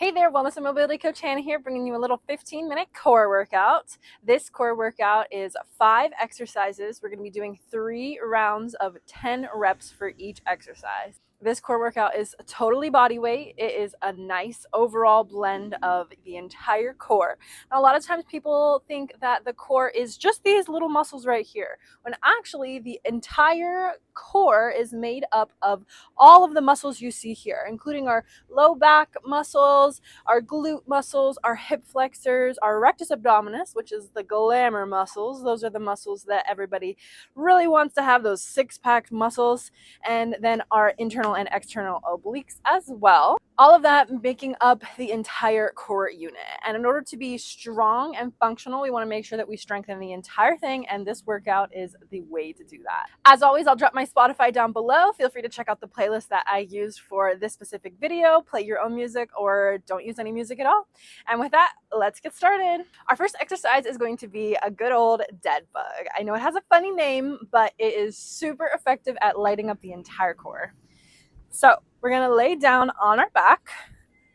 Hey there, Wellness and Mobility Coach Hannah here, bringing you a little 15-minute core workout. This core workout is 5 exercises. We're going to be doing 3 rounds of 10 reps for each exercise. This core workout is totally body weight. It is a nice overall blend of the entire core. Now, a lot of times people think that the core is just these little muscles right here, when actually the entire core is made up of all of the muscles you see here, including our low back muscles, our glute muscles, our hip flexors, our rectus abdominis, which is the glamour muscles. Those are the muscles that everybody really wants to have, those six-pack muscles, and then our internal and external obliques as well. All of that making up the entire core unit. And in order to be strong and functional, we want to make sure that we strengthen the entire thing, and this workout is the way to do that. As always, I'll drop my Spotify down below. Feel free to check out the playlist that I used for this specific video. Play your own music or don't use any music at all. And with that, let's get started. Our first exercise is going to be a good old dead bug. I know it has a funny name, but it is super effective at lighting up the entire core. So we're going to lay down on our back,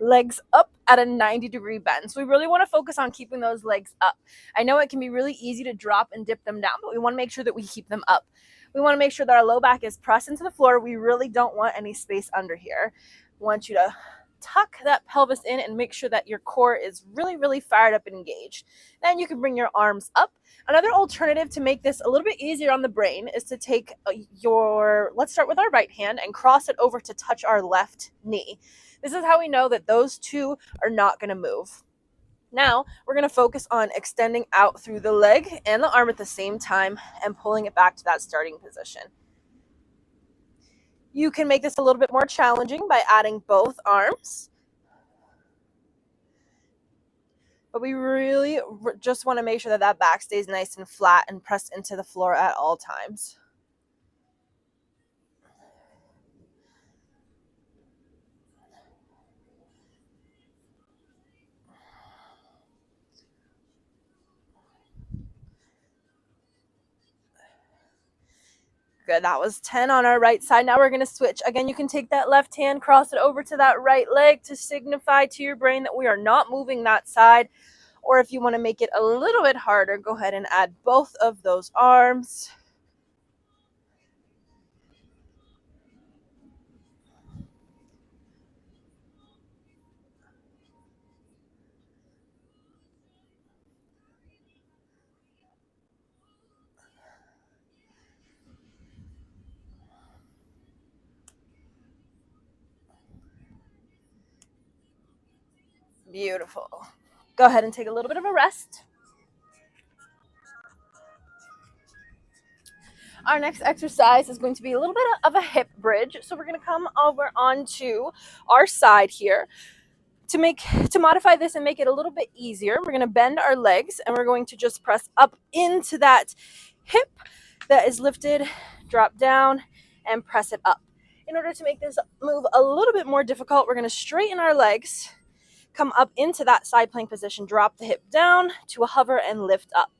legs up at a 90-degree bend. So we really want to focus on keeping those legs up. I know it can be really easy to drop and dip them down, but we want to make sure that we keep them up. We want to make sure that our low back is pressed into the floor. We really don't want any space under here. We want you to tuck that pelvis in and make sure that your core is really, really fired up and engaged. Then you can bring your arms up. Another alternative to make this a little bit easier on the brain is to take let's start with our right hand and cross it over to touch our left knee. This is how we know that those two are not going to move. Now, we're going to focus on extending out through the leg and the arm at the same time and pulling it back to that starting position. You can make this a little bit more challenging by adding both arms. But we really just want to make sure that that back stays nice and flat and pressed into the floor at all times. Good, that was 10 on our right side. Now we're going to switch. Again, you can take that left hand, cross it over to that right leg to signify to your brain that we are not moving that side. Or if you want to make it a little bit harder, go ahead and add both of those arms. Beautiful. Go ahead and take a little bit of a rest. Our next exercise is going to be a little bit of a hip bridge. So we're going to come over onto our side here. To modify this and make it a little bit easier, we're going to bend our legs and we're going to just press up into that hip that is lifted, drop down, and press it up. In order to make this move a little bit more difficult, we're going to straighten our legs, come up into that side plank position, drop the hip down to a hover and lift up.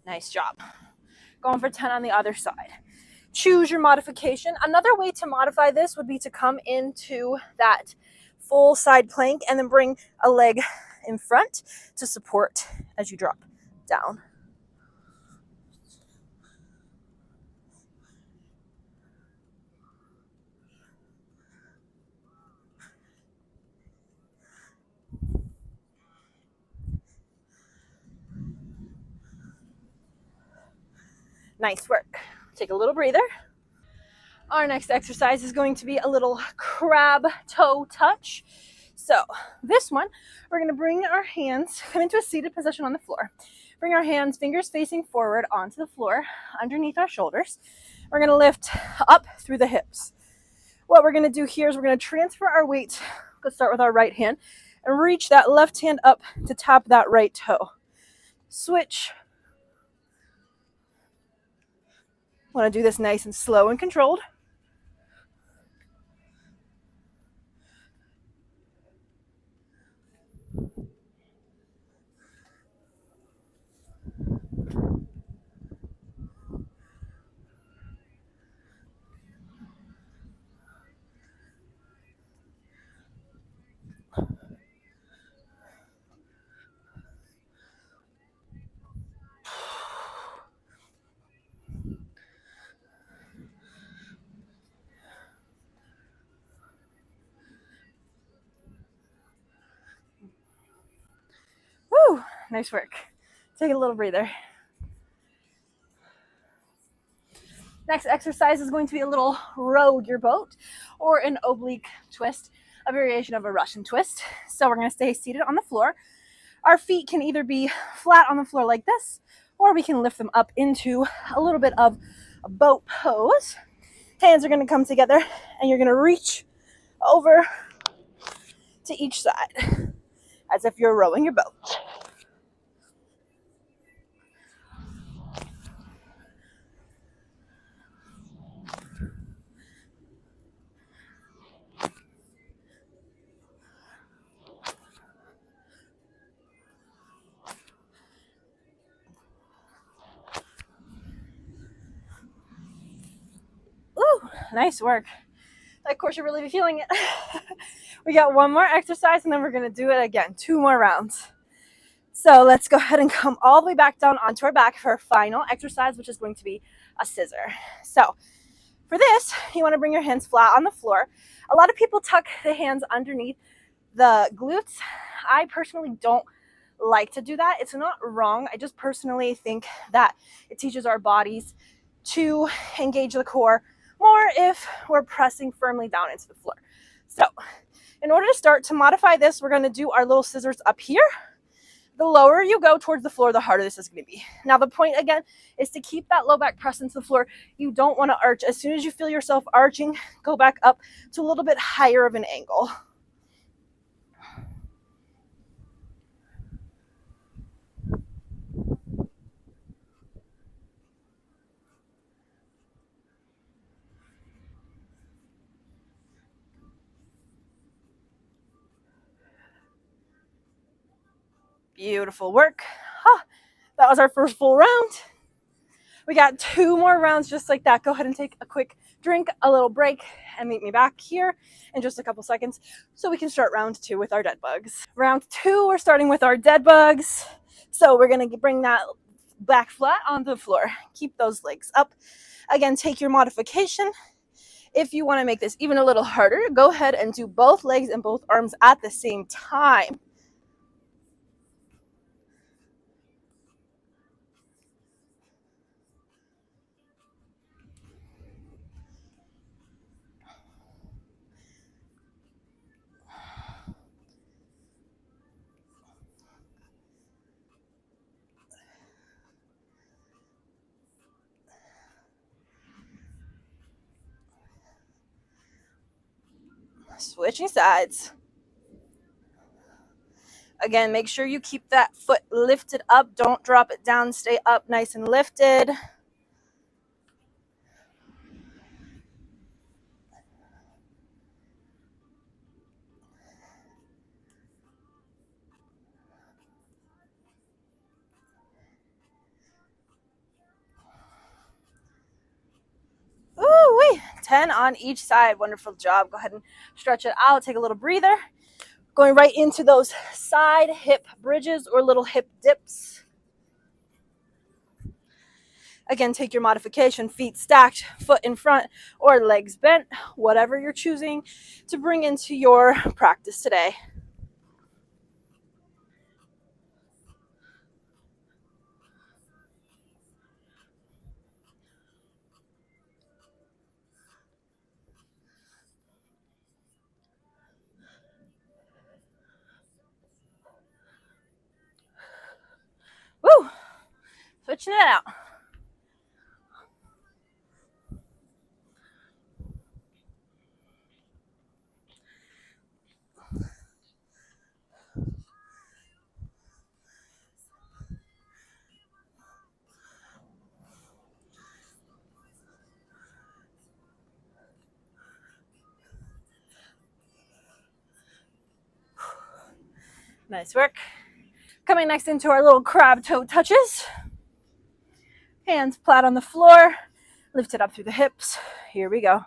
Nice job. Going for 10 on the other side. Choose your modification. Another way to modify this would be to come into that full side plank and then bring a leg in front to support as you drop down. Nice work. Take a little breather. Our next exercise is going to be a little crab toe touch. So this one, we're going to bring our hands, come into a seated position on the floor. Bring our hands, fingers facing forward onto the floor, underneath our shoulders. We're going to lift up through the hips. What we're going to do here is we're going to transfer our weight. Let's start with our right hand and reach that left hand up to tap that right toe. Switch. Want to do this nice and slow and controlled. nice work. Take a little breather. Next exercise is going to be a little row your boat or an oblique twist, a variation of a Russian twist. So we're going to stay seated on the floor. Our feet can either be flat on the floor like this, or we can lift them up into a little bit of a boat pose. Hands are going to come together and you're going to reach over to each side as if you're rowing your boat. Ooh, nice work. Of course, you're really feeling it. We got one more exercise and then we're going to do it again. 2 more rounds. So let's go ahead and come all the way back down onto our back for our final exercise, which is going to be a scissor. So for this, you want to bring your hands flat on the floor. A lot of people tuck the hands underneath the glutes. I personally don't like to do that. It's not wrong. I just personally think that it teaches our bodies to engage the core more if we're pressing firmly down into the floor. So in order to start to modify this, we're going to do our little scissors up here. The lower you go towards the floor, the harder this is going to be. Now, the point again is to keep that low back press into the floor. You don't want to arch. As soon as you feel yourself arching, go back up to a little bit higher of an angle. Beautiful work. That was our first full round. We got 2 more rounds just like that. Go ahead and take a quick drink, a little break, and meet me back here in just a couple seconds so we can start round 2 with our dead bugs. Round 2, we're starting with our dead bugs. So we're going to bring that back flat on the floor. Keep those legs up. Again, take your modification. If you want to make this even a little harder, go ahead and do both legs and both arms at the same time. Switching sides. Again, make sure you keep that foot lifted up. Don't drop it down. Stay up nice and lifted. Ooh, 10 on each side. Wonderful job. Go ahead and stretch it out. Take a little breather. Going right into those side hip bridges or little hip dips. Again, take your modification, feet stacked, foot in front, or legs bent, whatever you're choosing to bring into your practice today. Woo! Switching it out. Nice work. Coming next into our little crab toe touches. Hands flat on the floor. Lift it up through the hips. Here we go.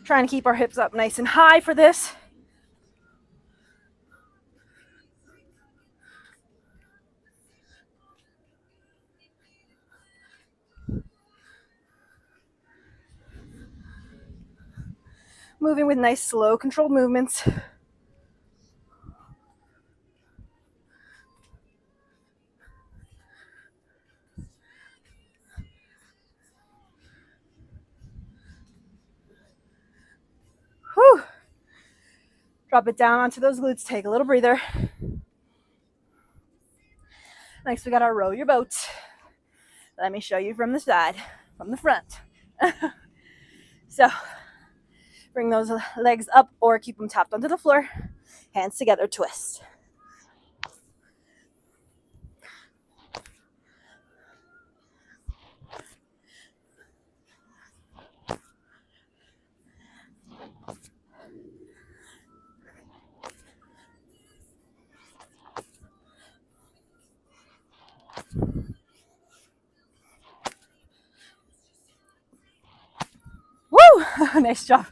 Trying to keep our hips up nice and high for this. moving with nice, slow, controlled movements. Whew. Drop it down onto those glutes. Take a little breather. Next, we got our row your boat. Let me show you from the side, from the front. So, bring those legs up or keep them tapped onto the floor. Hands together, twist. Woo! Nice job.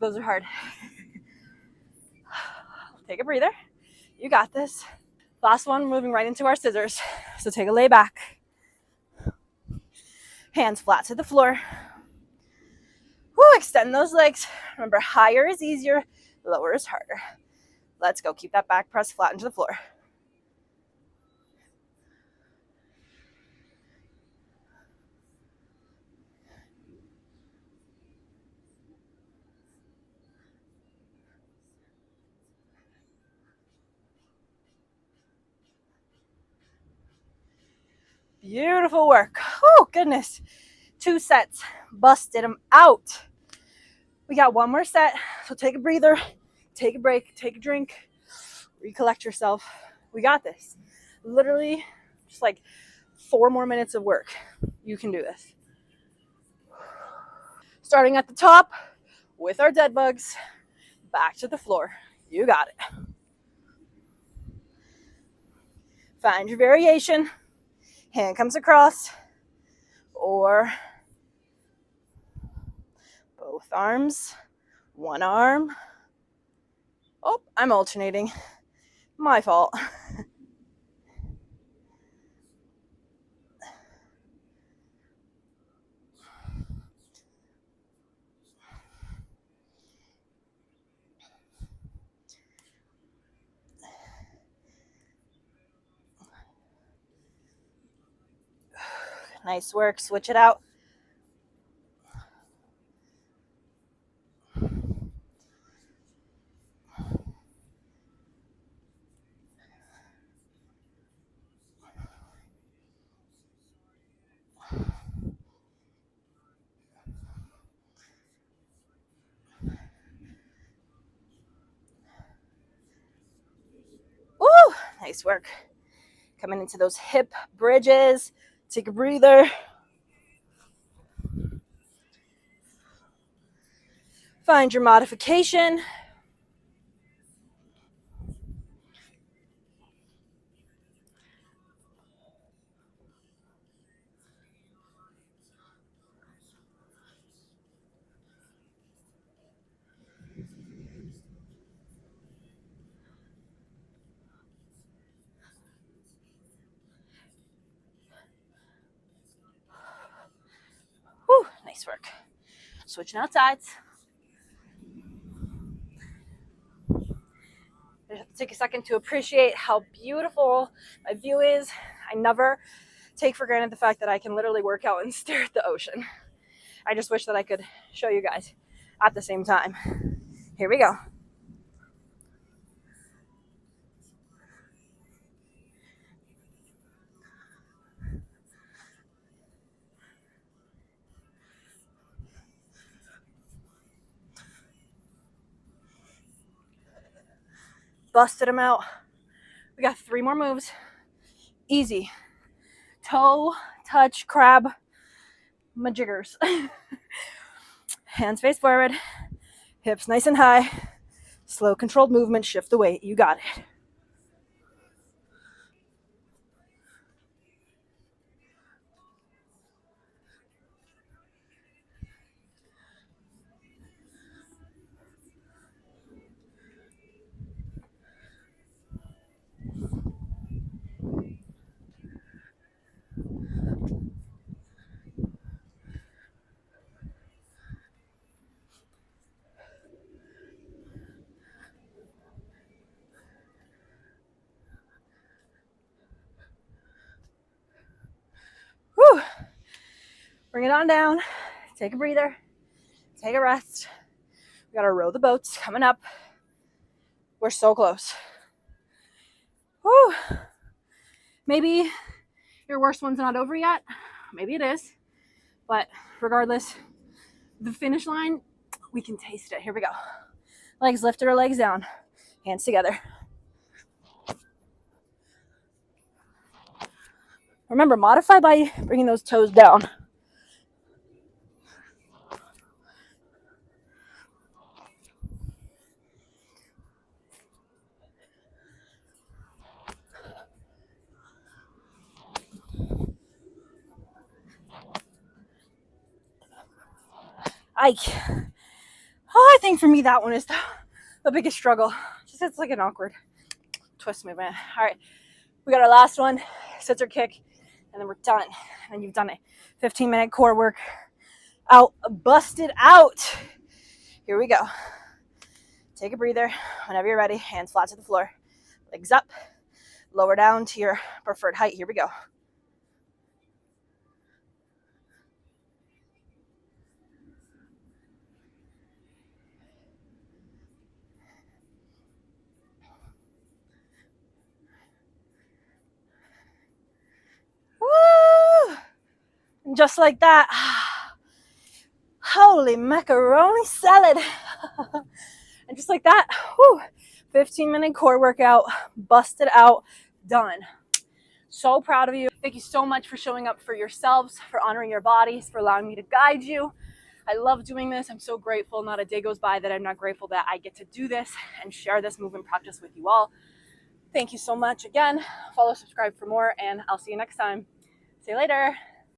Those are hard. Take a breather. You got this. Last one, moving right into our scissors. So take a lay back. Hands flat to the floor. Woo, extend those legs. Remember, higher is easier, lower is harder. Let's go. Keep that back press flat into the floor. Beautiful work. Oh, goodness. 2 sets. Busted them out. We got one more set. So take a breather, take a break, take a drink, recollect yourself. We got this. Literally just like 4 more minutes of work. You can do this. Starting at the top with our dead bugs, back to the floor. You got it. Find your variation. Hand comes across, or both arms, one arm. Oh, I'm alternating. My fault. Nice work. Switch it out. Ooh, nice work. Coming into those hip bridges. Take a breather. Find your modification. Whew, nice work. Switching out sides. I have to take a second to appreciate how beautiful my view is. I never take for granted the fact that I can literally work out and stare at the ocean. I just wish that I could show you guys at the same time. Here we go. Busted them out. We got 3 more moves. Easy. Toe, touch, crab, majiggers. Hands face forward. Hips nice and high. Slow, controlled movement. Shift the weight. You got it. Bring it on down. Take a breather. Take a rest. We gotta row the boats coming up. We're so close. Whew. Maybe your worst one's not over yet. Maybe it is. But regardless, the finish line, we can taste it. Here we go. Legs lifted or legs down. Hands together. Remember, modify by bringing those toes down. I think for me that one is the biggest struggle. Just it's like an awkward twist movement. All right, we got our last one, sit or kick, and then we're done. And then you've done a 15-minute core work out, busted out. Here we go. Take a breather. Whenever you're ready, hands flat to the floor, legs up, lower down to your preferred height. Here we go. Woo! And just like that. Holy macaroni salad. And just like that, 15-minute core workout, busted out, done. So proud of you. Thank you so much for showing up for yourselves, for honoring your bodies, for allowing me to guide you. I love doing this. I'm so grateful. Not a day goes by that I'm not grateful that I get to do this and share this movement practice with you all. Thank you so much again. Follow, subscribe for more, and I'll see you next time. See you later.